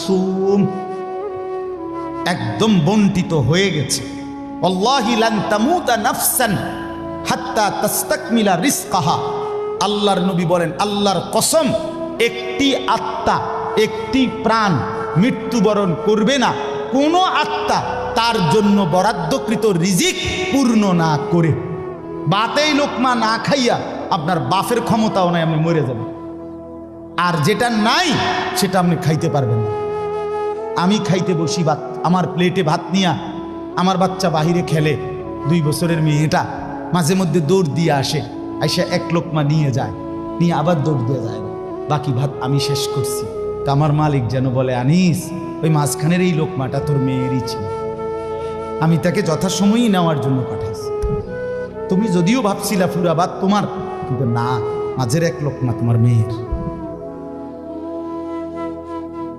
Sum একদম বন্টিত হয়ে গেছে। আল্লাহি লান তামুতা নাফসান হাত্তা তাস্তাকমিলা রিজকাহা। আল্লাহর নবী বলেন, আল্লাহর কসম, একটি আত্মা, একটি প্রাণ মৃত্যুবরণ করবে না কোনো আত্মা তার জন্য বরাদ্দকৃত রিজিক পূর্ণ না করে। বাতেই লোকমা না খাইয়া আপনার বাপের ক্ষমতাও নাই, আপনি মরে যাবেন। আর যেটা নাই সেটা আপনি খাইতে পারবেন না। আমি খাইতে বসি ভাত, আমার প্লেটে ভাত নিয়া আমার বাচ্চা বাহিরে খেলে, 2 বছরের মেয়েটা মাঝে মধ্যে দৌড় দিয়ে আসে, আইসা এক লোকমা নিয়ে যায়, নিয়ে আবার দৌড় দিয়ে যায়, বাকি ভাত আমি শেষ করছি। তা আমার মালিক যেন বলে, আনিস, ওই মাঝখানের এই লোকমাটা তোর মেয়েরই ছিল, আমি তাকে যথাসময়ই নেওয়ার জন্য পাঠাইছি। তুমি যদিও ভাবছিলা পুরা ভাত তোমার, কিন্তু না, মাঝের এক লোকমা তোমার মেয়ের।